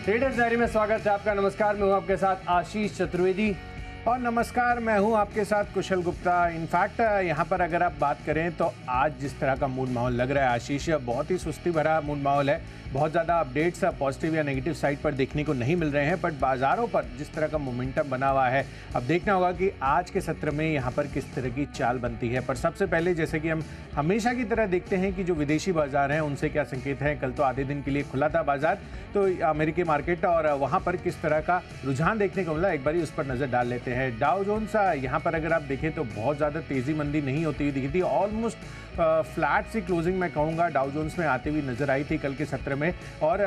Traders diary में स्वागत है आपका। नमस्कार, मैं हूं आपके साथ आशीष चतुर्वेदी। और नमस्कार, मैं हूं आपके साथ कुशल गुप्ता। इनफैक्ट यहाँ पर अगर आप बात करें तो आज जिस तरह का मूड माहौल लग रहा है आशीष, बहुत ही सुस्ती भरा मूड माहौल है। बहुत ज़्यादा अपडेट्स पॉजिटिव या नेगेटिव साइड पर देखने को नहीं मिल रहे हैं, बट बाज़ारों पर जिस तरह का मोमेंटम बना हुआ है, अब देखना होगा कि आज के सत्र में यहाँ पर किस तरह की चाल बनती है। पर सबसे पहले जैसे कि हम हमेशा की तरह देखते हैं कि जो विदेशी बाजार हैं उनसे क्या संकेत हैं। कल तो आधे दिन के लिए खुला था बाजार, तो अमेरिकी मार्केट, और वहाँ पर किस तरह का रुझान देखने को मिला, एक बार उस पर नज़र डाल लेते हैं। डाउ जोन्स यहाँ पर अगर आप देखें तो बहुत ज़्यादा तेज़ी मंदी नहीं होती हुई दिखी थी। ऑलमोस्ट फ्लैट सी क्लोजिंग मैं कहूँगा डाउ जोन्स में आती हुई नज़र आई थी कल के सत्र में। और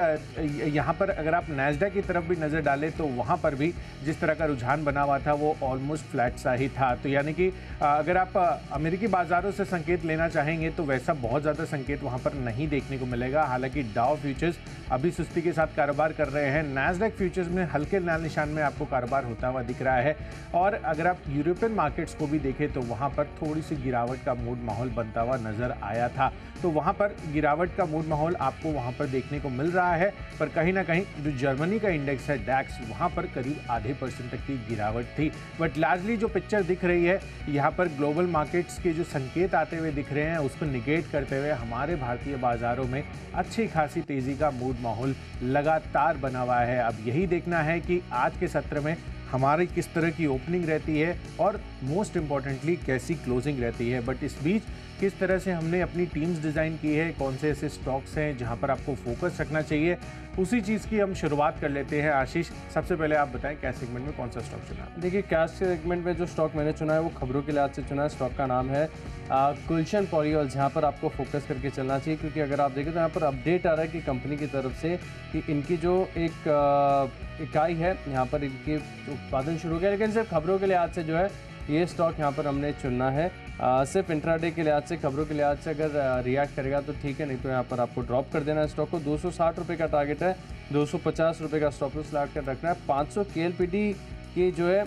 यहाँ पर अगर आप नैस्डैक की तरफ भी नज़र डालें तो वहाँ पर भी जिस तरह का रुझान बना हुआ था वो ऑलमोस्ट फ्लैट सा ही था। तो यानी कि अगर आप अमेरिकी बाज़ारों से संकेत लेना चाहेंगे तो वैसा बहुत ज़्यादा संकेत वहाँ पर नहीं देखने को मिलेगा। हालांकि डाउ फ्यूचर्स अभी सुस्ती के साथ कारोबार कर रहे हैं। नैस्डैक फ्यूचर्स में हल्के लाल निशान में आपको कारोबार होता हुआ दिख रहा है। और अगर आप यूरोपियन मार्केट्स को भी देखें तो वहाँ पर थोड़ी सी गिरावट का मूड माहौल बनता हुआ नज़र आया था। तो वहाँ पर गिरावट का मूड माहौल आपको वहाँ पर देखने को मिल रहा है। पर कहीं ना कहीं जो जर्मनी का इंडेक्स है डैक्स, वहाँ पर करीब ½ % तक की गिरावट थी। बट लार्जली जो पिक्चर दिख रही है यहाँ पर ग्लोबल मार्केट्स के जो संकेत आते हुए दिख रहे हैं उसको निगेट करते हुए हमारे भारतीय बाज़ारों में अच्छी खासी तेज़ी का मूड माहौल लगातार बना हुआ है। अब यही देखना है कि आज के सत्र में हमारी किस तरह की ओपनिंग रहती है और मोस्ट इम्पॉर्टेंटली कैसी क्लोजिंग रहती है। बट इस बीच किस तरह से हमने अपनी टीम्स डिज़ाइन की है, कौन से ऐसे स्टॉक्स हैं जहां पर आपको फोकस रखना चाहिए, उसी चीज़ की हम शुरुआत कर लेते हैं। आशीष, सबसे पहले आप बताएं कैश सेगमेंट में कौन सा स्टॉक चुना? देखिए, कैश सेगमेंट में जो स्टॉक मैंने चुना है वो खबरों के लिहाज से चुना है। स्टॉक का नाम है गुलशन पॉलियोल्स। यहाँ पर आपको फोकस करके चलना चाहिए क्योंकि अगर आप देखें तो यहाँ पर अपडेट आ रहा है कि कंपनी की तरफ से कि इनकी जो एक इकाई है यहाँ पर इनके उत्पादन शुरू हो गया। लेकिन सिर्फ खबरों के लिहाज से जो है ये स्टॉक यहाँ पर हमने चुनना है। सिर्फ इंट्राडे के लिहाज से, खबरों के लिहाज से अगर रिएक्ट करेगा तो ठीक है, नहीं तो यहाँ पर आपको ड्रॉप कर देना है स्टॉक को। 260 रुपये का टारगेट है, 250 रुपये का स्टॉप लॉस लगा कर रखना है। 500 KLPD की जो है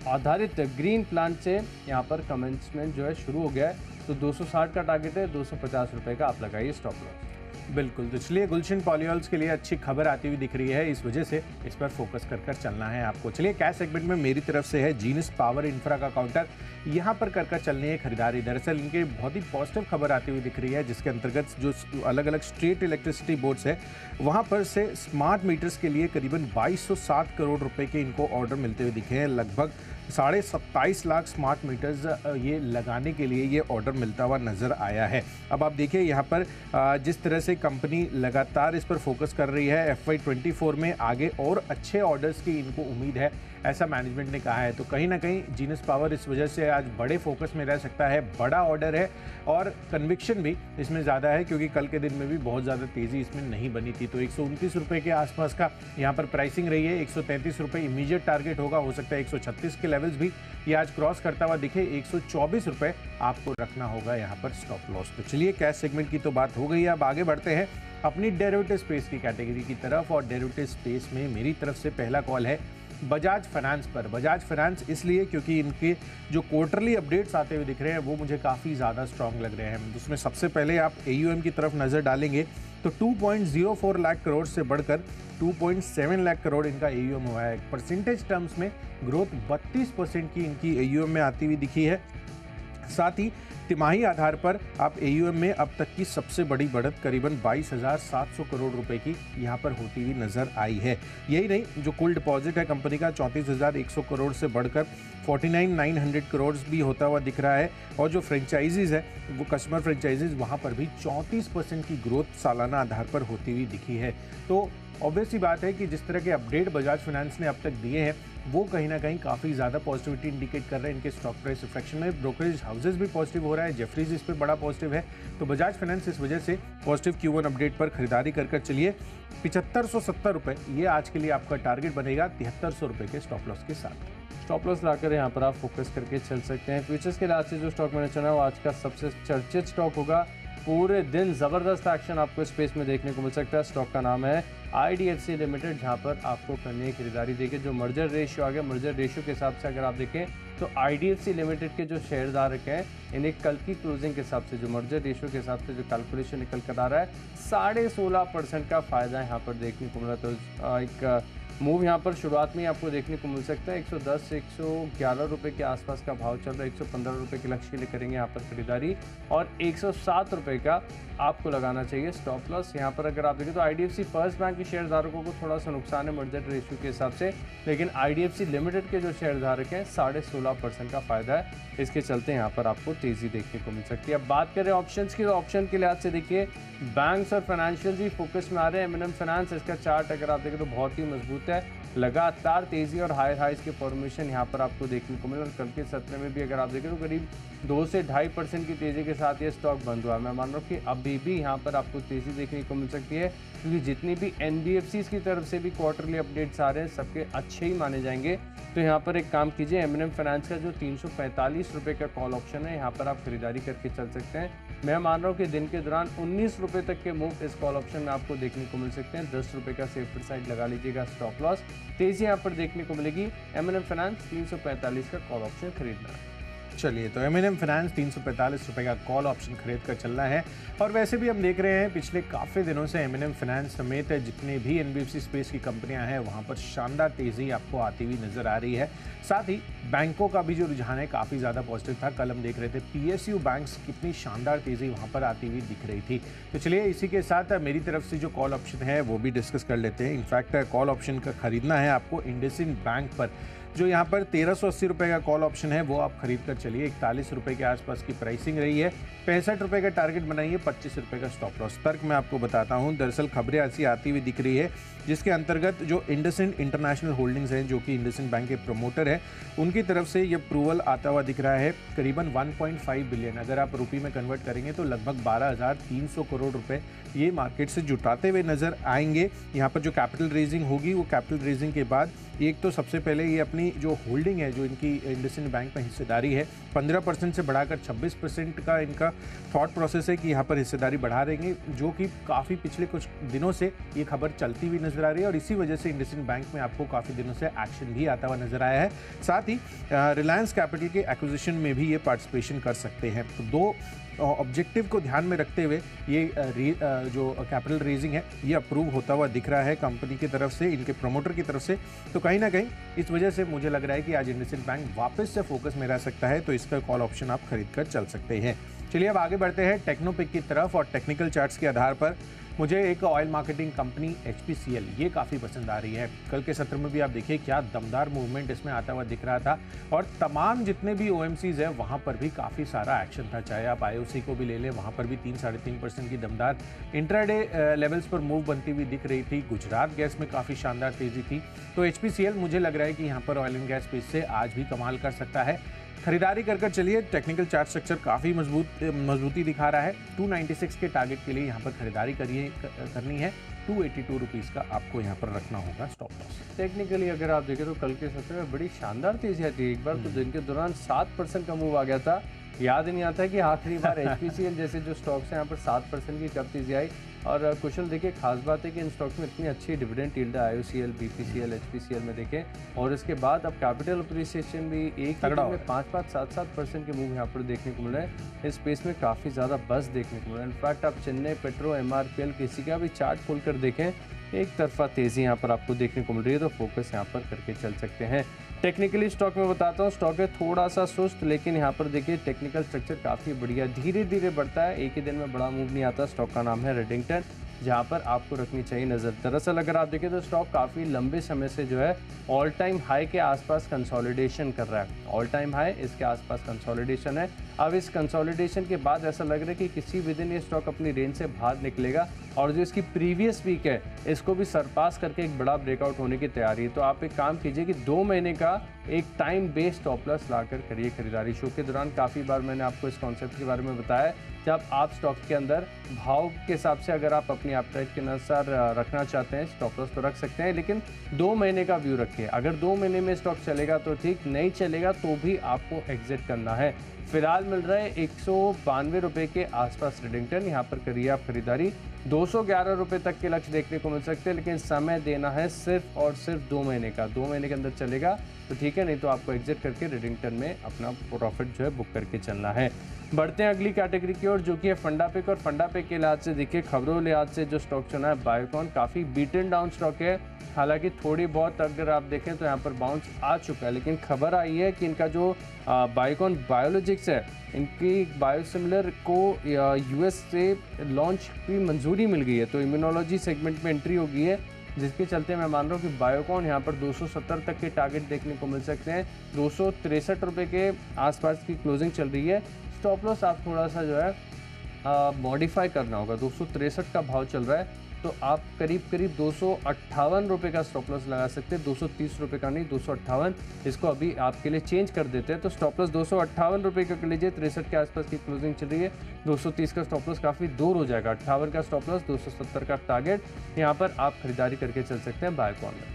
आधारित ग्रीन प्लांट से यहाँ पर कमेंसमेंट जो है शुरू हो गया है। तो 260 का टारगेट है, 250 रुपये का आप लगाइए स्टॉप लॉस। बिल्कुल, तो चलिए गुलशन पॉलियोल्स के लिए अच्छी खबर आती हुई दिख रही है, इस वजह से इस पर फोकस कर चलना है आपको। चलिए कैश सेगमेंट में मेरी तरफ से है जीनस पावर इंफ्रा का काउंटर, यहाँ पर कर चलनी है खरीदारी। दरअसल इनके बहुत ही पॉजिटिव खबर आती हुई दिख रही है जिसके अंतर्गत जो अलग अलग स्टेट इलेक्ट्रिसिटी बोर्ड्स है वहाँ पर से स्मार्ट मीटर्स के लिए करीबन 2260 करोड़ रुपए के इनको ऑर्डर मिलते हुए दिखे हैं। लगभग 27.5 लाख स्मार्ट मीटर्स ये लगाने के लिए ये ऑर्डर मिलता हुआ नज़र आया है। अब आप देखिए यहाँ पर जिस तरह से कंपनी लगातार इस पर फोकस कर रही है, FY24 में आगे और अच्छे ऑर्डर्स की इनको उम्मीद है, ऐसा मैनेजमेंट ने कहा है। तो कहीं ना कहीं जीनस पावर इस वजह से आज बड़े फोकस में रह सकता है। बड़ा ऑर्डर है और कन्विक्शन भी इसमें ज़्यादा है क्योंकि कल के दिन में भी बहुत ज़्यादा तेज़ी इसमें नहीं बनी थी। तो 129 रुपये के आसपास का यहाँ पर प्राइसिंग रही है। 133 रुपये इमीडिएट टारगेट होगा, हो सकता है 136 के लेवल्स भी ये आज क्रॉस करता हुआ दिखे। 124 रुपये आपको रखना होगा यहाँ पर स्टॉप लॉस। तो चलिए कैश सेगमेंट की तो बात हो गई, अब आगे बढ़ते हैं अपनी डेरिवेटिव स्पेस की कैटेगरी की तरफ। और डेरिवेटिव स्पेस में मेरी तरफ से पहला कॉल है बजाज फाइनेंस पर। बजाज फाइनेंस इसलिए क्योंकि इनके जो क्वार्टरली अपडेट्स आते हुए दिख रहे हैं वो मुझे काफ़ी ज़्यादा स्ट्रांग लग रहे हैं। उसमें सबसे पहले आप AUM की तरफ नज़र डालेंगे तो 2.04 लाख करोड़ से बढ़कर 2.7 लाख करोड़ इनका AUM हुआ है। परसेंटेज टर्म्स में ग्रोथ 32% की इनकी AUM में आती हुई दिखी है। साथ ही तिमाही आधार पर आप AUM में अब तक की सबसे बड़ी बढ़त करीबन 22,700 करोड़ रुपए की यहाँ पर होती हुई नज़र आई है। यही नहीं, जो कुल डिपॉजिट है कंपनी का 34,100 करोड़ से बढ़कर 49,900 करोड़ भी होता हुआ दिख रहा है। और जो फ्रेंचाइजीज़ है वो कस्टमर फ्रेंचाइजीज़, वहाँ पर भी 34% की ग्रोथ सालाना आधार पर होती हुई दिखी है। तो ऑब्वियस सी बात है कि जिस तरह के अपडेट बजाज फाइनेंस ने अब तक दिए हैं वो कहीं ना कहीं काफ़ी ज़्यादा पॉजिटिविटी इंडिकेट कर रहे हैं इनके स्टॉक प्राइस रिफ्लेक्शन में। ब्रोकरेज हाउसेज भी पॉजिटिव हो रहा है, जेफरीज इस पर बड़ा पॉजिटिव है। तो बजाज फाइनेंस इस वजह से पॉजिटिव Q1 अपडेट पर खरीदारी कर चलिए। 7570 रुपये ये आज के लिए आपका टारगेट बनेगा 7300 रुपये के स्टॉप लॉस के साथ। स्टॉप लॉस लाकर यहाँ पर आप फोकस करके चल सकते हैं। फ्यूचर्स के लिहाज से जो स्टॉक मैंने चुना है वो आज का सबसे चर्चित स्टॉक होगा पूरे दिन ज़बरदस्त एक्शन आपको स्पेस में देखने को मिल सकता है। स्टॉक का नाम है IDFC लिमिटेड, जहां पर आपको करनी है खरीदारी। देखिए जो मर्जर रेशियो आ गया, मर्जर रेशियो के हिसाब से अगर आप देखें तो IDFC लिमिटेड के जो शेयरधारक हैं इन्हें कल की क्लोजिंग के हिसाब से, जो मर्जर रेशियो के हिसाब से जो कैलकुलेशन निकल कर आ रहा है, 16.5% का फ़ायदा यहाँ पर देखने को मिला। तो एक मूव यहाँ पर शुरुआत में ही आपको देखने को मिल सकता है। 110 से 111 रुपये के आसपास का भाव चल रहा है। 115 रुपये के लक्ष्य के लिए करेंगे यहाँ पर खरीदारी, और 107 रुपये का आपको लगाना चाहिए स्टॉप लॉस। यहाँ पर अगर आप देखें तो IDFC फर्स्ट बैंक के शेयरधारकों को थोड़ा सा नुकसान है मर्जर रेशियो के हिसाब से, लेकिन IDFC लिमिटेड के जो शेयरधारक हैं 16.5% का फ़ायदा है। इसके चलते यहाँ पर आपको तेज़ी देखने को मिल सकती है। अब बात करें ऑप्शंस की, तो ऑप्शन के लिहाज से देखिए बैंक्स और फाइनेंशियल भी फोकस में आ रहे हैं। M&M फाइनेंस, इसका चार्ट अगर आप देखें तो बहुत ही मजबूत है, लगातार तेज़ी और हाई हाइज के फॉर्मेशन यहाँ पर आपको देखने को मिला। और कल के सत्र में भी अगर आप देखें तो करीब 2 से 2.5% की तेज़ी के साथ ये स्टॉक बंद हुआ। मैं मान रहा हूँ कि अभी भी यहाँ पर आपको तेज़ी देखने को मिल सकती है, क्योंकि जितनी भी NBFCs की तरफ से भी क्वार्टरली अपडेट्स आ रहे हैं सबके अच्छे ही माने जाएंगे। तो यहाँ पर एक काम कीजिए, M&M फाइनेंस का जो 345 रुपये का कॉल ऑप्शन है यहाँ पर आप खरीदारी करके चल सकते हैं। मैं मान रहा हूँ कि दिन के दौरान 19 रुपये तक के मूव इस कॉल ऑप्शन में आपको देखने को मिल सकते हैं। 10 रुपये का सेफ्टी साइड लगा लीजिएगा स्टॉप लॉस। तेज़ी यहाँ पर देखने को मिलेगी। M&M फाइनेंस 345 का कॉल ऑप्शन खरीदना। चलिए, तो M&M फाइनेंस 345 रुपये का कॉल ऑप्शन खरीद कर चलना है। और वैसे भी हम देख रहे हैं पिछले काफ़ी दिनों से M&M फाइनेंस समेत जितने भी NBFC स्पेस की कंपनियां हैं वहां पर शानदार तेज़ी आपको आती हुई नज़र आ रही है। साथ ही बैंकों का भी जो रुझान है काफ़ी ज़्यादा पॉजिटिव था। कल हम देख रहे थे PSU बैंक्स कितनी शानदार तेज़ी वहाँ पर आती हुई दिख रही थी। तो चलिए, इसी के साथ मेरी तरफ से जो कॉल ऑप्शन है वो भी डिस्कस कर लेते हैं। इनफैक्ट कॉल ऑप्शन का खरीदना है आपको इंडसइंड बैंक पर, जो यहाँ पर 1380 रुपये का कॉल ऑप्शन है वो आप खरीद कर चलिए। 41 रुपये के आसपास की प्राइसिंग रही है। 65 रुपये का टारगेट बनाइए, 25 रुपये का स्टॉप लॉस। तर्क मैं आपको बताता हूँ। दरअसल खबरें ऐसी आती हुई दिख रही है जिसके अंतर्गत जो इंडसइंड इंटरनेशनल होल्डिंग्स हैं, जो कि इंडसइंड बैंक के प्रमोटर है, उनकी तरफ से ये अप्रूवल आता हुआ दिख रहा है। करीबन 1.5 बिलियन अगर आप रुपये में कन्वर्ट करेंगे तो लगभग 12,300 करोड़ रुपए ये मार्केट से जुटाते हुए नजर आएंगे। यहाँ पर जो कैपिटल रेजिंग होगी वो कैपिटल रेजिंग के बाद एक तो सबसे पहले ये अपनी जो होल्डिंग है, जो इनकी इंडसइंड बैंक में हिस्सेदारी है, 15% से बढ़ाकर 26% का इनका थॉट प्रोसेस है कि यहाँ पर हिस्सेदारी बढ़ा देंगे, जो कि काफ़ी पिछले कुछ दिनों से ये खबर चलती हुई नजर आ रही है। और इसी वजह से इंडसइंड बैंक में आपको काफ़ी दिनों से एक्शन भी आता हुआ नजर आया है। साथ ही रिलायंस कैपिटल के एक्विजिशन में भी ये पार्टिसिपेशन कर सकते हैं। तो दो ऑब्जेक्टिव को ध्यान में रखते हुए ये जो कैपिटल रेजिंग है ये अप्रूव होता हुआ दिख रहा है कंपनी की तरफ से, इनके प्रमोटर की तरफ से। तो कहीं ना कहीं इस वजह से मुझे लग रहा है कि आज इंडसइंड बैंक वापस से फोकस में रह सकता है, तो इसका कॉल ऑप्शन आप खरीद कर चल सकते हैं। चलिए, अब आगे बढ़ते हैं टेक्नोपिक की तरफ। और टेक्निकल चार्ट्स के आधार पर मुझे एक ऑयल मार्केटिंग कंपनी HPCL ये काफ़ी पसंद आ रही है। कल के सत्र में भी आप देखिए क्या दमदार मूवमेंट इसमें आता हुआ दिख रहा था, और तमाम जितने भी OMCs हैं वहाँ पर भी काफ़ी सारा एक्शन था। चाहे आप IOC को भी ले लें, वहाँ पर भी 3-3.5% की दमदार इंट्राडे लेवल्स पर मूव बनती हुई दिख रही थी। गुजरात गैस में काफ़ी शानदार तेज़ी थी। तो HPCL मुझे लग रहा है कि यहाँ पर ऑयल एंड गैस स्पेस से आज भी कमाल कर सकता है। खरीदारी कर चलिए। टेक्निकल चार्ट स्ट्रक्चर काफ़ी मजबूती दिखा रहा है। 296 के टारगेट के लिए यहाँ पर खरीदारी करनी है। 282 रुपीज़ का आपको यहाँ पर रखना होगा स्टॉप लॉस। टेक्निकली अगर आप देखें तो कल के सत्र में बड़ी शानदार तेजी आती है। एक बार तो दिन के दौरान 7% का मूव आ गया था। याद नहीं आता कि आखिरी बार HPCL जैसे जो स्टॉक्स हैं यहाँ पर 7% की कब तेजी आई। और कुशल देखिए, खास बात है कि इन स्टॉक्स में इतनी अच्छी डिविडेंड यील्ड है IOCL, BPCL, HPCL में देखें, और इसके बाद अब कैपिटल अप्रिसिएशन भी एक तगड़ा में 5-5, 7-7% के मूव यहाँ पर देखने को मिल रहे हैं। इस स्पेस में काफ़ी ज़्यादा बस देखने को मिल रहा है। इनफैक्ट आप चेन्नई पेट्रो, MRPL किसी का भी चार्ट खोल कर देखें, एक तरफा तेज़ी यहाँ पर आपको देखने को मिल रही है। तो फोकस यहाँ पर करके चल सकते हैं। टेक्निकली स्टॉक में बताता हूँ, स्टॉक है थोड़ा सा सुस्त, लेकिन यहाँ पर देखिए टेक्निकल स्ट्रक्चर काफ़ी बढ़िया, धीरे धीरे बढ़ता है, एक ही दिन में बड़ा मूव नहीं आता। स्टॉक का नाम है रेडिंगटन, जहाँ पर आपको रखनी चाहिए नज़र। दरअसल अगर आप देखें तो स्टॉक काफ़ी लंबे समय से जो है ऑल टाइम हाई के आसपास कंसोलिडेशन कर रहा है। ऑल टाइम हाई इसके आसपास कंसोलिडेशन है। अब इस कंसोलिडेशन के बाद ऐसा लग रहा है कि किसी भी दिन ये स्टॉक अपनी रेंज से बाहर निकलेगा, और जो इसकी प्रीवियस वीक है इसको भी सरपास करके एक बड़ा ब्रेकआउट होने की तैयारी है। तो आप एक काम कीजिए कि 2 महीने का एक टाइम बेस्ड स्टॉप लॉस लाकर करिए खरीदारी। शो के दौरान काफ़ी बार मैंने आपको इस कॉन्सेप्ट के बारे में बताया। जब आप स्टॉक के अंदर भाव के हिसाब से अगर आप अपनी एपेटाइट के अनुसार रखना चाहते हैं स्टॉप लॉस तो रख सकते हैं, लेकिन 2 महीने का व्यू रखिए। अगर 2 महीने में स्टॉक चलेगा तो ठीक, नहीं चलेगा तो भी आपको एग्जिट करना है। फिलहाल मिल रहा है 192 रुपये के आसपास रेडिंगटन। यहाँ पर करिए आप खरीदारी। 211 रुपये तक के लक्ष्य देखने को मिल सकते हैं, लेकिन समय देना है सिर्फ और सिर्फ 2 महीने का। 2 महीने के अंदर चलेगा तो ठीक है, नहीं तो आपको एग्जिट करके रेडिंगटन में अपना प्रॉफिट जो है बुक करके चलना है। बढ़ते हैं अगली कैटेगरी की ओर, जो कि है फंडा पिक। और फंडा पिक के लिहाज से देखिए, खबरों लिहाज से जो स्टॉक चुना है बायोकॉन, काफ़ी बीटन डाउन स्टॉक है। हालांकि थोड़ी बहुत अगर आप देखें तो यहाँ पर बाउंस आ चुका है, लेकिन खबर आई है कि इनका जो बायोकॉन बायोलॉजिक्स है, इनकी बायोसिमिलर को यूएस से लॉन्च की मंजूरी मिल गई है, तो इम्यूनोलॉजी सेगमेंट में एंट्री हो गई है, जिसके चलते मैं मान रहा हूँ कि बायोकॉन यहाँ पर 270 तक के टारगेट देखने को मिल सकते हैं। 263 रुपये के आसपास की क्लोजिंग चल रही है। स्टॉप लॉस आप थोड़ा सा जो है मॉडिफाई करना होगा। 263 का भाव चल रहा है, तो आप करीब 258 रुपये का स्टॉप लॉस लगा सकते हैं। 230 रुपये का नहीं, 258। इसको अभी आपके लिए चेंज कर देते हैं, तो स्टॉप लॉस 258 रुपये का कर लीजिए। 63 के आसपास की क्लोजिंग चल रही है। 230 का स्टॉप लॉस काफ़ी दूर हो जाएगा। 58 का स्टॉप लॉस, 270 का टारगेट। यहाँ पर आप खरीदारी करके चल सकते हैं बायोकॉन में।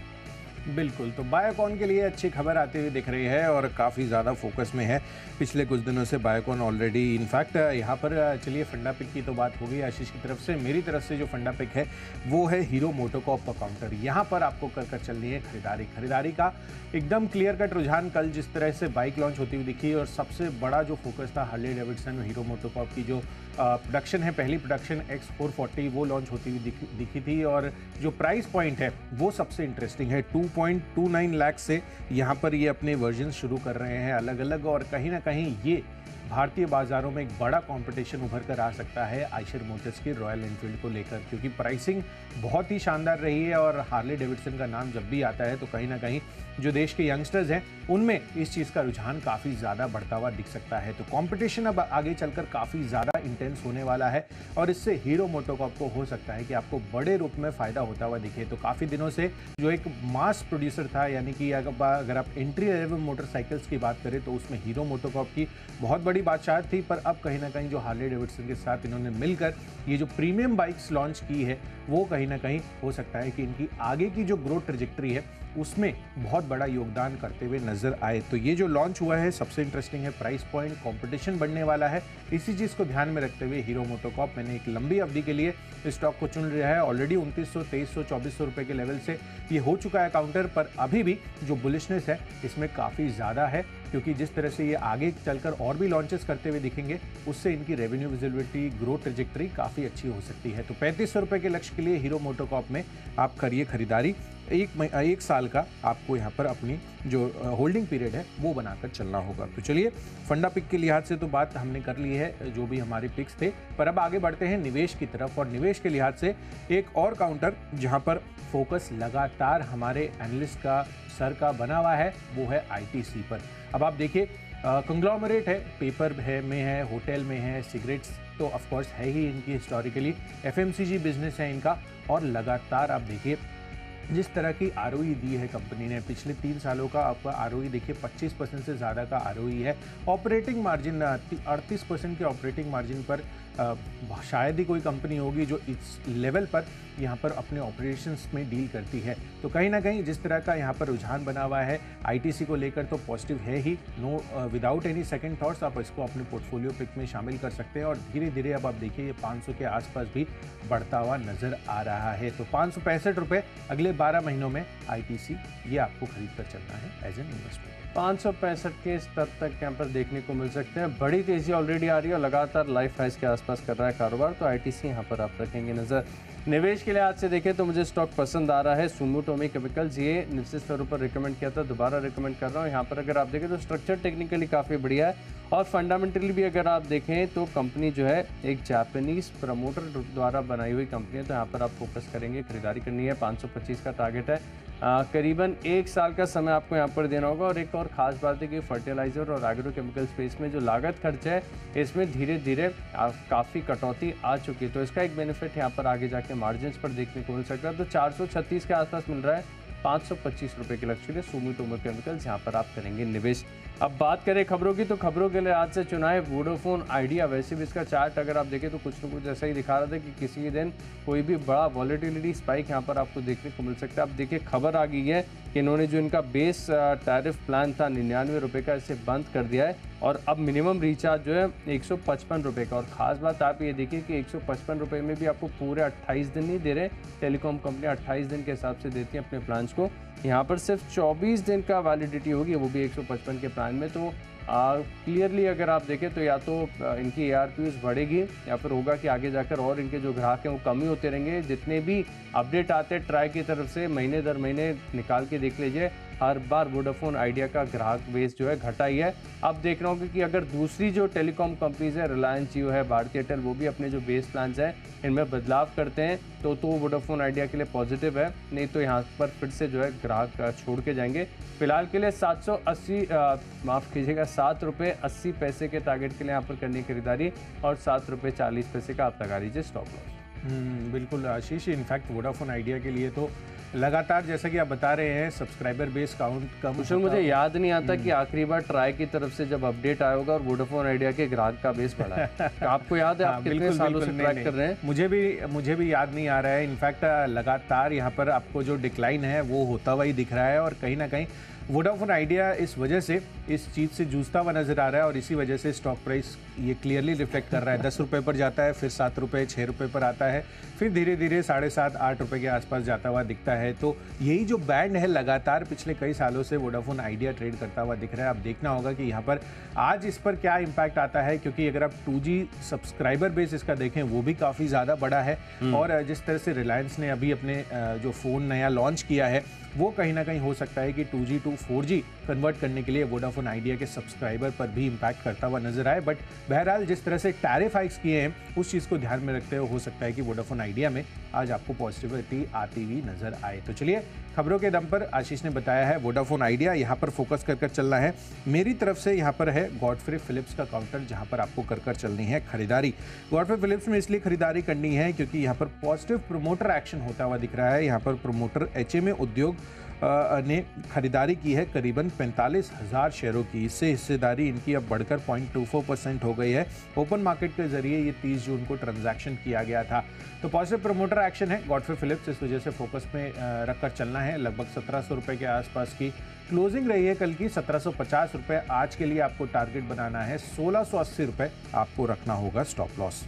बिल्कुल, तो बायोकॉन के लिए अच्छी खबर आती हुई दिख रही है और काफ़ी ज़्यादा फोकस में है पिछले कुछ दिनों से बायोकॉन ऑलरेडी। इनफैक्ट यहाँ पर चलिए फंडा पिक की तो बात हो गई आशीष की तरफ से। मेरी तरफ से जो फंडा पिक है वो है हीरो मोटोकॉर्प का काउंटर। यहाँ पर आपको कर चलनी है खरीदारी का एकदम क्लियर कट रुझान। कल जिस तरह से बाइक लॉन्च होती हुई दिखी और सबसे बड़ा जो फोकस था हार्ले डेविडसन हीरो मोटोकॉर्प की जो प्रोडक्शन है, पहली प्रोडक्शन X440 वो लॉन्च होती हुई दिखी थी, और जो प्राइस पॉइंट है वो सबसे इंटरेस्टिंग है। 2.29 लाख से यहाँ पर ये अपने वर्जन शुरू कर रहे हैं अलग अलग, और कहीं ना कहीं ये भारतीय बाजारों में एक बड़ा कंपटीशन उभर कर आ सकता है आइशर मोटर्स की रॉयल एनफील्ड को लेकर, क्योंकि प्राइसिंग बहुत ही शानदार रही है। और हार्ले डेविडसन का नाम जब भी आता है तो कहीं ना कहीं जो देश के यंगस्टर्स हैं उनमें इस चीज़ का रुझान काफ़ी ज़्यादा बढ़ता हुआ दिख सकता है। तो कंपटीशन अब आगे चलकर काफ़ी ज़्यादा इंटेंस होने वाला है, और इससे हीरो मोटोकॉर्प को हो सकता है कि आपको बड़े रूप में फ़ायदा होता हुआ दिखे। तो काफ़ी दिनों से जो एक मास प्रोड्यूसर था, यानी कि अगर आप एंट्री लेवल मोटरसाइकिल्स की बात करें तो उसमें हीरो मोटोकॉर्प की बहुत बड़ी बादशाह थी, पर अब कहीं ना कहीं जो हार्ले डेविडसन के साथ इन्होंने मिलकर ये जो प्रीमियम बाइक्स लॉन्च की है, वो कहीं ना कहीं हो सकता है कि इनकी आगे की जो ग्रोथ ट्रेजेक्ट्री है उसमें बहुत बड़ा योगदान करते हुए नजर आए। तो ये जो लॉन्च हुआ है सबसे इंटरेस्टिंग है, प्राइस पॉइंट, कंपटीशन बढ़ने वाला है। इसी चीज़ को ध्यान में रखते हुए हीरो मोटोकॉर्प मैंने एक लंबी अवधि के लिए इस स्टॉक को चुन लिया है। ऑलरेडी 2900, 2300, 2400 रुपये के लेवल से ये हो चुका है काउंटर, पर अभी भी जो बुलिशनेस है इसमें काफ़ी ज़्यादा है, क्योंकि जिस तरह से ये आगे चलकर और भी लॉन्चेस करते हुए दिखेंगे उससे इनकी रेवेन्यू विजिबिलिटी, ग्रोथ ट्रेजेक्ट्री काफ़ी अच्छी हो सकती है। तो 3500 रुपये के लक्ष्य के लिए हीरो मोटोकॉर्प में आप करिए खरीदारी। एक साल का आपको यहाँ पर अपनी जो होल्डिंग पीरियड है वो बनाकर चलना होगा। तो चलिए फंडा पिक के लिहाज से तो बात हमने कर ली है, जो भी हमारे पिक्स थे, पर अब आगे बढ़ते हैं निवेश की तरफ। और निवेश के लिहाज से एक और काउंटर जहाँ पर फोकस लगातार हमारे एनालिस्ट का सर का बना हुआ है वो है ITC पर। अब आप देखिए कंग्लोमरेट है, पेपर में है, होटल में है, सिगरेट्स तो ऑफकोर्स है ही इनकी हिस्टोरिकली, FMCG बिजनेस है इनका, और लगातार आप देखिए जिस तरह की ROE दी है कंपनी ने पिछले 3 सालों का, आपका ROE देखिए 25% से ज़्यादा का ROE है। ऑपरेटिंग मार्जिन 38% के ऑपरेटिंग मार्जिन पर शायद ही कोई कंपनी होगी जो इस लेवल पर यहाँ पर अपने ऑपरेशंस में डील करती है। तो कहीं ना कहीं जिस तरह का यहाँ पर रुझान बना हुआ है ITC को लेकर तो पॉजिटिव है ही, no without any second thoughts आप इसको अपने पोर्टफोलियो पिक में शामिल कर सकते हैं। और धीरे धीरे अब आप देखिए ये 500 के आसपास भी बढ़ता हुआ नजर आ रहा है। तो 565 रुपये अगले 12 महीनों में ITC ये आपको खरीद कर चलना है एज एन इन्वेस्टमेंट। 565 के स्तर तक यहाँ पर देखने को मिल सकते हैं। बड़ी तेजी ऑलरेडी आ रही है और लगातार लाइफ हाइस के आसपास कर रहा है कारोबार, तो ITC यहाँ पर आप रखेंगे नज़र। निवेश के लिहाज से देखें तो मुझे स्टॉक पसंद आ रहा है सुमोटोमी केमिकल्स, ये निश्चित स्तरों पर रिकमेंड किया था, दोबारा रिकमेंड कर रहा हूँ। यहाँ पर अगर आप देखें तो स्ट्रक्चर टेक्निकली काफ़ी बढ़िया है, और फंडामेंटली भी अगर आप देखें तो कंपनी जो है एक जापानीज प्रमोटर द्वारा बनाई हुई कंपनी है, तो यहाँ पर आप फोकस करेंगे, खरीदारी करनी है। 525 का टारगेट है, करीबन 1 साल का समय आपको यहाँ पर देना होगा। और एक और ख़ास बात है कि फर्टिलाइज़र और एग्रोकेमिकल स्पेस में जो लागत खर्च है इसमें धीरे धीरे काफ़ी कटौती आ चुकी है, तो इसका एक बेनिफिट यहाँ पर आगे जाके मार्जिन्स पर देखने को मिल सकता है। तो 436 के आसपास मिल रहा है, 525 रुपये के लक्ष्य के लिए सुमिटोमो केमिकल्स यहाँ पर आप करेंगे निवेश। अब बात करें खबरों की, तो खबरों के लिए आज से चुना है वोडाफोन आइडिया। वैसे भी इसका चार्ट अगर आप देखें तो कुछ न कुछ ऐसा ही दिखा रहा था कि किसी भी दिन कोई भी बड़ा वॉलेटिलिटी स्पाइक यहाँ पर आपको देखने को मिल सकता है। अब देखिए खबर आ गई है कि इन्होंने जो इनका बेस टैरिफ प्लान था 99 रुपये का, इसे बंद कर दिया है और अब मिनिमम रिचार्ज जो है 155 रुपये का। और ख़ास बात आप ये देखिए कि 155 रुपये में भी आपको पूरे 28 दिन नहीं दे रहे, टेलीकॉम कंपनी 28 दिन के हिसाब से देती है अपने प्लान्स को। यहाँ पर सिर्फ 24 दिन का वैलिडिटी होगी, वो भी 155 के प्लान में। तो क्लियरली अगर आप देखें तो या तो इनकी ARPUs बढ़ेगी या फिर होगा कि आगे जाकर और इनके जो ग्राहक हैं वो कम ही होते रहेंगे। जितने भी अपडेट आते हैं ट्राई की तरफ से महीने दर महीने निकाल के देख लीजिए, हर बार वोडाफोन आइडिया का ग्राहक बेस जो है घटा ही है। अब देख रहा हूँ कि अगर दूसरी जो टेलीकॉम कंपनीज है, रिलायंस जियो है, भारती एयरटेल, वो भी अपने जो बेस प्लान्स हैं इनमें बदलाव करते हैं तो वोडाफोन आइडिया के लिए पॉजिटिव है, नहीं तो यहाँ पर फिर से जो है ग्राहक छोड़ के जाएंगे। फिलहाल के लिए 7 रुपये 80 पैसे के टारगेट के लिए यहाँ पर करनी खरीदारी और 7 रुपये 40 पैसे का आप लगा लीजिए स्टॉप लॉस। बिल्कुल आशीष, इनफैक्ट वोडाफोन आइडिया के लिए तो लगातार जैसा कि आप बता रहे हैं सब्सक्राइबर बेस काउंट कम कुशल, मुझे याद नहीं आता कि आखिरी बार ट्राई की तरफ से जब अपडेट आया होगा और वोडाफोन आइडिया के ग्राहक का बेस बढ़ा है। आपको याद है आप कितने सालों से ट्रैक कर रहे हैं? मुझे भी याद नहीं आ रहा है। इनफैक्ट लगातार यहाँ पर आपको जो डिक्लाइन है वो होता हुआ ही दिख रहा है और कहीं ना कहीं वोडाफोन आइडिया इस वजह से इस चीज़ से जूझता हुआ नजर आ रहा है और इसी वजह से स्टॉक प्राइस ये क्लियरली रिफ्लेक्ट कर रहा है। 10 रुपये पर जाता है, फिर 7 रुपये 6 रुपये पर आता है, फिर धीरे धीरे 7.5 8 रुपये के आसपास जाता हुआ दिखता है। तो यही जो बैंड है लगातार पिछले कई सालों से वोडाफोन आइडिया ट्रेड करता हुआ दिख रहा है। अब देखना होगा कि यहाँ पर आज इस पर क्या इम्पैक्ट आता है, क्योंकि अगर आप 2G सब्सक्राइबर बेस इसका देखें वो भी काफ़ी ज़्यादा बड़ा है और जिस तरह से रिलायंस ने अभी अपने जो फ़ोन नया लॉन्च किया है वो कहीं ना कहीं हो सकता है कि 2G टू 4G कन्वर्ट करने के लिए वोडाफोन आइडिया के सब्सक्राइबर पर भी इम्पैक्ट करता हुआ नजर आए। बट बहरहाल जिस तरह से टैरिफ हाइक्स किए हैं उस चीज़ को ध्यान में रखते हुए हो सकता है कि वोडाफोन आइडिया में आज आपको पॉजिटिविटी आती हुई नजर आए। तो चलिए खबरों के दम पर आशीष ने बताया है वोडाफोन आइडिया यहाँ पर फोकस कर चलना है। मेरी तरफ से यहाँ पर है गॉडफ्रे फिलिप्स का काउंटर जहाँ पर आपको कर चलनी है खरीदारी। गॉडफ्रे फिलिप्स में इसलिए खरीदारी करनी है क्योंकि यहाँ पर पॉजिटिव प्रोमोटर एक्शन होता हुआ दिख रहा है। यहाँ पर प्रोमोटर HMA उद्योग ने खरीदारी की है करीबन 45,000 शेयरों की। इससे हिस्सेदारी इनकी अब बढ़कर 0.24% हो गई है। ओपन मार्केट के जरिए ये 30 जून को ट्रांजैक्शन किया गया था। तो पॉजिटिव प्रमोटर एक्शन है गॉडफ्रे फिलिप्स, इस वजह से फोकस में रखकर चलना है। लगभग 1700 रुपये के आसपास की क्लोजिंग रही है कल की, 1750 रुपये। आज के लिए आपको टारगेट बनाना है 1680 रुपये आपको रखना होगा स्टॉप लॉस।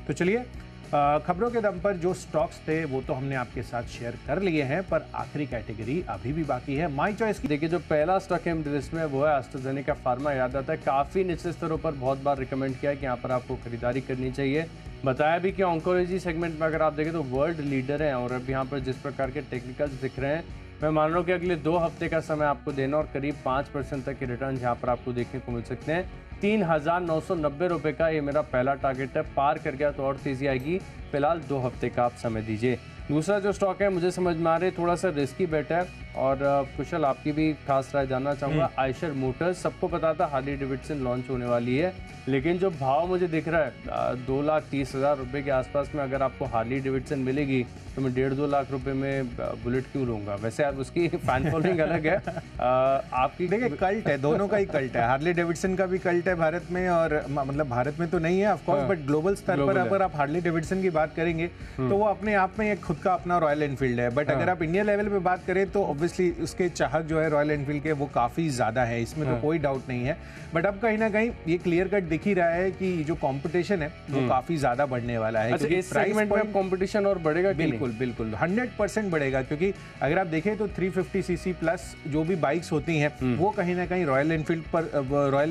तो चलिए खबरों के दम पर जो स्टॉक्स थे वो तो हमने आपके साथ शेयर कर लिए हैं, पर आखिरी कैटेगरी अभी भी बाकी है माई चॉइस की। देखिए जो पहला स्टॉक है लिस्ट में वो है एस्ट्राजेनेका फार्मा। याद आता है काफ़ी निचले स्तरों पर बहुत बार रिकमेंड किया है कि यहाँ पर आपको खरीदारी करनी चाहिए। बताया भी कि ऑन्कोलॉजी सेगमेंट में अगर आप देखें तो वर्ल्ड लीडर हैं और अब यहाँ पर जिस प्रकार के टेक्निकल्स दिख रहे हैं, मैं मान रहा हूँ कि अगले 2 हफ्ते का समय आपको देना और करीब 5% तक के रिटर्न यहाँ पर आपको देखने को मिल सकते हैं। 3,990 रुपये का ये मेरा पहला टारगेट है। पार कर गया तो और तेज़ी आएगी। फिलहाल 2 हफ्ते का आप समय दीजिए। दूसरा जो स्टॉक है मुझे समझ में आ रही है थोड़ा सा रिस्की बेट है और कुशल आपकी भी खास राय जानना चाहूँगा। आयशर मोटर्स, सबको पता था हार्ली डेविडसन लॉन्च होने वाली है, लेकिन जो भाव मुझे दिख रहा है 2,30,000 रुपये के आसपास में अगर आपको हार्ली डेविडसन मिलेगी तो मैं 1.5-2 लाख रुपए में बुलेट क्यों लूँगा। वैसे आप उसकी फैन फॉलोइंग अलग है। आपकी देखिए कल्ट है, दोनों का ही कल्ट है। हार्ली डेविडसन का भी कल्ट है भारत में, और मतलब भारत में तो नहीं है ऑफ कोर्स, बट ग्लोबल स्तर पर अगर आप हार्ली डेविडसन की बात करेंगे तो वो अपने आप में एक खुद का अपना रॉयल एनफील्ड है। बट अगर आप इंडिया लेवल पे बात करें तो ऑब्वियसली उसके चाहक जो है रॉयल एनफील्ड के वो काफी ज्यादा है, इसमें तो कोई डाउट नहीं है। बट अब कहीं ना कहीं ये क्लियर कट दिख ही रहा है कि जो कंपटीशन है वो काफी ज्यादा बढ़ने वाला है। अच्छा, इस सेगमेंट में कंपटीशन और बढ़ेगा? बिल्कुल बिल्कुल 100% बढ़ेगा, क्योंकि अगर आप देखें तो 350cc प्लस जो भी बाइक्स होती हैं वो कहीं ना कहीं रॉयल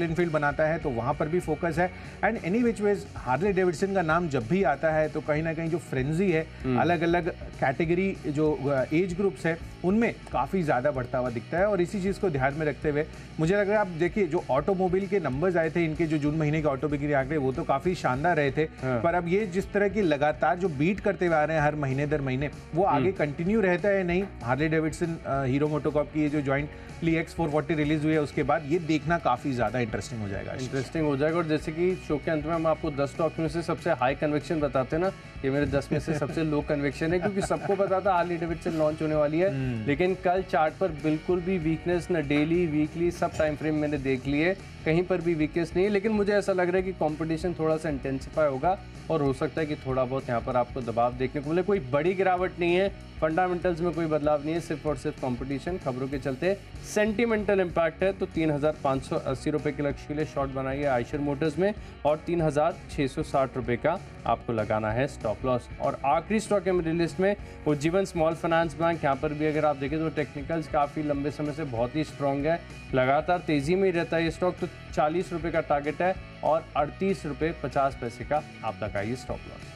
एनफील्ड बनाता है, तो वहां पर भी फोकस है। And any which ways Harley Davidson का नाम जब भी आता है तो कहीं ना कहीं जो फ्रेंजी है, अलग अलग कैटेगरी जो एज ग्रुप्स है उनमें काफी ज्यादा बढ़ता हुआ दिखता है। और इसी चीज को ध्यान में रखते हुए मुझे लग रहा है, आप देखिए जो ऑटोमोबाइल के नंबर्स आए थे इनके, जो जून महीने के ऑटो बिक्री आंकड़े वो तो काफी शानदार रहे थे। पर अब ये जिस तरह की लगातार जो बीट करते हुए आ रहे हैं हर महीने दर महीने, वो आगे कंटिन्यू रहता है नहीं। हार्ले डेविडसन हीरो मोटोकॉर्प की ये जो जॉइंटली X440 रिलीज हुई है उसके बाद ये देखना काफी ज्यादा इंटरेस्टिंग हो जाएगा। और जैसे कि शो के अंत में हम आपको 10 स्टॉक में से सबसे हाई कन्वेक्शन बताते हैं ना, ये मेरे 10 में से सबसे लो कन्वेक्शन है क्योंकि सबको पता था हार्ली डेविडसन लॉन्च होने वाली है, लेकिन कल चार्ट पर बिल्कुल भी वीकनेस न, डेली वीकली सब टाइम फ्रेम मैंने देख लिए, कहीं पर भी वीकनेस नहीं है। लेकिन मुझे ऐसा लग रहा है कि कंपटीशन थोड़ा सा इंटेंसिफाई होगा और हो सकता है कि थोड़ा बहुत यहाँ पर आपको दबाव देखने को मिले। कोई बड़ी गिरावट नहीं है, फंडामेंटल्स में कोई बदलाव नहीं है, सिर्फ और सिर्फ कंपटीशन खबरों के चलते सेंटिमेंटल इम्पैक्ट है। तो 3,580 रुपये के लक्ष्य के लिए शॉर्ट बनाइए आयशर मोटर्स में और 3,660 रुपये का आपको लगाना है स्टॉप लॉस। और आखिरी स्टॉक है मेरी लिस्ट में उज्जीवन स्मॉल फाइनेंस बैंक। यहाँ पर भी अगर आप देखें तो टेक्निकल्स काफ़ी लंबे समय से बहुत ही स्ट्रॉन्ग है, लगातार तेज़ी में ही रहता है ये स्टॉक। तो 40 रुपये का टारगेट है और 38 रुपये 50 पैसे का आप लगाइए स्टॉप लॉस।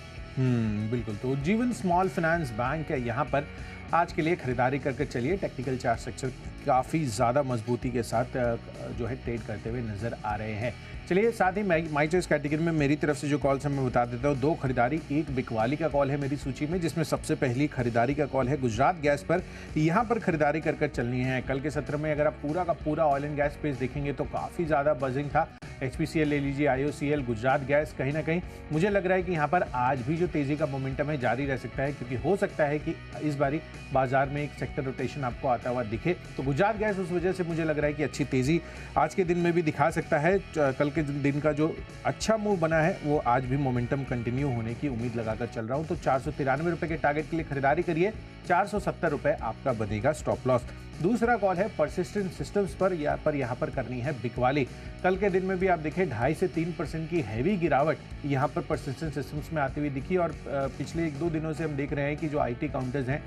बिल्कुल। तो उज्जीवन स्मॉल फाइनेंस बैंक है, यहाँ पर आज के लिए खरीदारी करके चलिए। टेक्निकल चार्ट स्ट्रक्चर काफ़ी ज़्यादा मजबूती के साथ जो है ट्रेड करते हुए नज़र आ रहे हैं। चलिए साथ ही माई चॉइस कैटेगरी में मेरी तरफ से जो कॉल्स हैं मैं बता देता हूँ। 2 खरीदारी, 1 बिकवाली का कॉल है मेरी सूची में, जिसमें सबसे पहली खरीदारी का कॉल है गुजरात गैस पर। यहाँ पर खरीदारी कर चलनी है। कल के सत्र में अगर आप पूरा का पूरा ऑयल एंड गैस स्पेस देखेंगे तो काफ़ी ज़्यादा बजिंग था। HPCL ले लीजिए, IOCL, गुजरात गैस, कहीं ना कहीं मुझे लग रहा है कि यहाँ पर आज भी जो तेज़ी का मोमेंटम है जारी रह सकता है, क्योंकि हो सकता है कि इस बारी बाजार में एक सेक्टर रोटेशन आपको आता हुआ दिखे। तो गुजरात गैस उस वजह से मुझे लग रहा है कि अच्छी तेज़ी आज के दिन में भी दिखा सकता है। कल के दिन का जो अच्छा मूव बना है वो आज भी मोमेंटम कंटिन्यू होने की उम्मीद लगाकर चल रहा हूँ। तो 493 रुपये के टारगेट के लिए खरीदारी करिए, 470 रुपये आपका बनेगा स्टॉप लॉस। दूसरा कॉल है परसिस्टेंट सिस्टम्स पर, यहाँ पर करनी है बिकवाली। कल के दिन में भी आप देखें 2.5 से 3% की हैवी गिरावट यहाँ पर परसिस्टेंट सिस्टम्स में आती हुई दिखी। और पिछले 1-2 दिनों से हम देख रहे हैं कि जो IT काउंटर्स हैं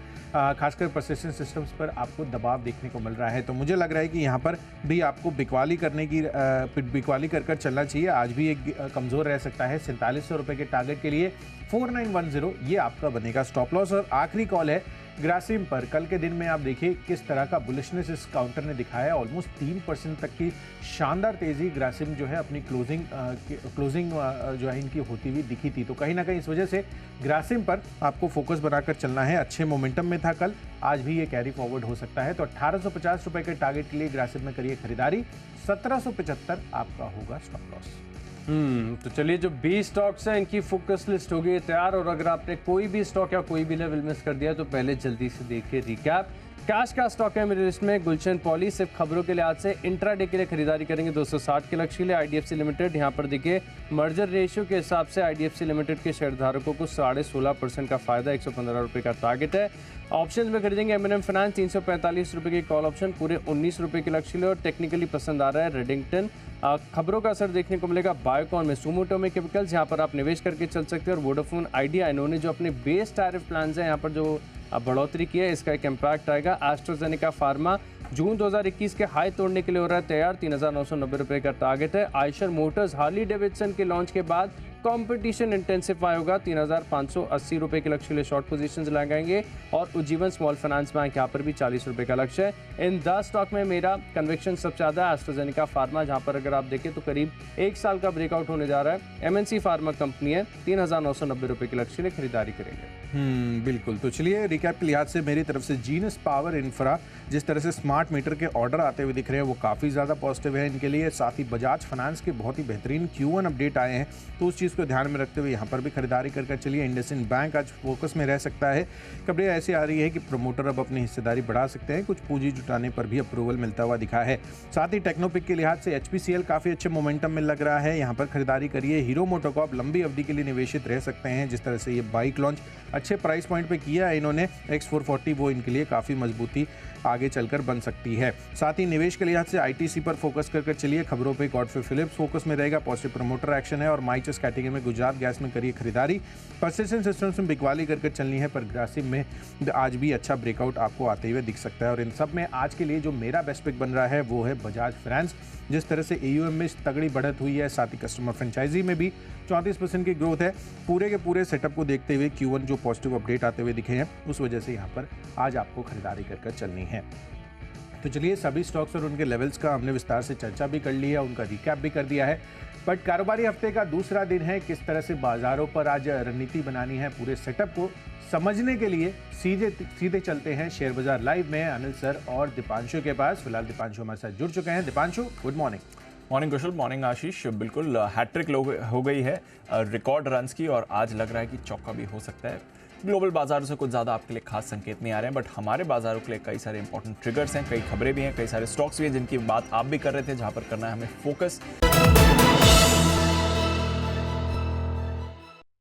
खासकर परसिस्टेंट सिस्टम्स पर आपको दबाव देखने को मिल रहा है। तो मुझे लग रहा है कि यहाँ पर भी आपको बिकवाली बिकवाली कर चलना चाहिए। आज भी एक कमज़ोर रह सकता है। 4700 रुपये के टारगेट के लिए 4910 ये आपका बनेगा स्टॉप लॉस। और आखिरी कॉल है ग्रासिम पर। कल के दिन में आप देखिए किस तरह का बुलिशनेस इस काउंटर ने दिखाया। ऑलमोस्ट 3% तक की शानदार तेज़ी ग्रासिम जो है अपनी क्लोजिंग जो है इनकी होती हुई दिखी थी। तो कहीं ना कहीं इस वजह से ग्रासिम पर आपको फोकस बनाकर चलना है। अच्छे मोमेंटम में था कल, आज भी ये कैरी फॉरवर्ड हो सकता है। तो 1850 रुपये के टारगेट के लिए ग्रासिम में करिए खरीदारी, 1775 आपका होगा स्टॉप लॉस। तो चलिए जो 20 स्टॉक्स हैं इनकी फोकस लिस्ट हो गई तैयार। और अगर आपने कोई भी स्टॉक या कोई भी लेवल मिस कर दिया तो पहले जल्दी से देखिए रिकैप। कैश का स्टॉक है मेरी लिस्ट में गुलशन पॉली, सिर्फ खबरों के लिहाज से इंट्राडे के लिए खरीदारी करेंगे 260 के लक्ष्य के लिए। IDFC लिमिटेड यहाँ पर देखिए मर्जर रेशियो के हिसाब से IDFC लिमिटेड के शेयरधारकों को 16.5% का फायदा, 115 रुपये का टारगेट है। ऑप्शन में खरीदेंगे M&M फाइनेंस 345 रुपये की कॉल ऑप्शन, पूरे 19 रुपये के लक्ष्य के लिए। और टेक्निकली पसंद आ रहा है रेडिंगटन। खबरों का असर देखने को मिलेगा बायोकॉन में, सुमोटो केमिकल्स, यहाँ पर आप निवेश करके चल सकते हैं। और वोडाफोन आइडिया, इन्होंने जो अपने बेस टैरिफ प्लान है यहाँ पर जो बढ़ोतरी की है इसका एक इम्पैक्ट आएगा। एस्ट्राजेनेका फार्मा जून 2021 के हाई तोड़ने के लिए हो रहा है तैयार, 3,990 रुपये का टारगेट है। आयशर मोटर्स हार्ली डेविडसन के लॉन्च के बाद कंपटीशन इंटेंसिफाई होगा, 3,580 रुपये के लक्ष्य के लिए शॉर्ट पोजीशंस लगाएंगे। और उज्जीवन स्मॉल फाइनेंस बैंक यहाँ पर भी 40 रुपये का लक्ष्य है। इन 10 स्टॉक में मेरा कन्विक्शन सबसे ज़्यादा है एस्ट्राजेनेका फार्मा, जहाँ पर अगर आप देखें तो करीब 1 साल का ब्रेकआउट होने जा रहा है। MNC फार्मा कंपनी है, 3,990 रुपये के लक्ष्य के लिए खरीदारी करेंगे। बिल्कुल। तो चलिए रिकैप के लिहाज से मेरी तरफ से जीनस पावर इंफ्रा, जिस तरह से स्मार्ट मीटर के ऑर्डर आते हुए दिख रहे हैं वो काफ़ी ज़्यादा पॉजिटिव है इनके लिए। साथ ही बजाज फाइनेंस के बहुत ही बेहतरीन Q1 अपडेट आए हैं, तो उस चीज़ को ध्यान में रखते हुए यहाँ पर भी खरीदारी कर चलिए। इंडसइंड बैंक आज फोकस में रह सकता है। खबरें ऐसी आ रही है कि प्रमोटर अब अपनी हिस्सेदारी बढ़ा सकते हैं, कुछ पूंजी जुटाने पर भी अप्रूवल मिलता हुआ दिखा है। साथ ही टेक्नोपिक के लिहाज से HPCL काफ़ी अच्छे मोमेंटम में लग रहा है, यहाँ पर खरीदारी करिए। हीरो मोटोकॉर्प लंबी अवधि के लिए निवेशित रह सकते हैं, जिस तरह से ये बाइक लॉन्च अच्छे प्राइस पॉइंट पे किया है इन्होंने X440, वो इनके लिए काफ़ी मजबूती आगे चलकर बन सकती है। साथ ही निवेश के लिहाज से ITC पर फोकस कर चलिए। खबरों पे गॉडफ्रे फिलिप्स फोकस में रहेगा, पॉजिटिव प्रमोटर एक्शन है। और माइचस कैटेगरी में गुजरात गैस में करिए खरीदारी। परसिस्टेंट सिस्टम्स में बिकवाली कर चलनी है, पर ग्रासिम में आज भी अच्छा ब्रेकआउट आपको आते हुए दिख सकता है। और इन सब में आज के लिए जो मेरा बेस्ट पिक बन रहा है वो है बजाज फाइनेंस। जिस तरह से AUM में तगड़ी बढ़त हुई है, साथ ही कस्टमर फ्रेंचाइजी में भी 34% की ग्रोथ है। पूरे के पूरे सेटअप को देखते हुए Q1 जो पॉजिटिव अपडेट आते हुए दिखे हैं, उस वजह से यहाँ पर आज आपको खरीदारी कर चलनी है। तो चलिए सभी स्टॉक्स और उनके लेवल्स का हमने विस्तार से चर्चा भी कर ली है, उनका रिकैप भी कर दिया है। बट कारोबारी हफ्ते का दूसरा दिन है, किस तरह से बाजारों पर आज रणनीति बनानी है, पूरे सेटअप को समझने के लिए सीधे चलते हैं शेयर बाजार लाइव में अनिल सर और दीपांशु के पास। फिलहाल दीपांशु हमारे साथ जुड़ चुके हैं। Deepanshu, good morning. मॉर्निंग कुशल, मॉर्निंग आशीष। बिल्कुल हैट्रिक हो गई है रिकॉर्ड रन्स की, और आज लग रहा है कि चौका भी हो सकता है। ग्लोबल बाजारों से कुछ ज़्यादा आपके लिए खास संकेत नहीं आ रहे हैं, बट हमारे बाजारों के लिए कई सारे इंपॉर्टेंट ट्रिगर्स हैं, कई खबरें भी हैं, कई सारे स्टॉक्स भी हैं जिनकी बात आप भी कर रहे थे, जहां पर करना है हमें फोकस।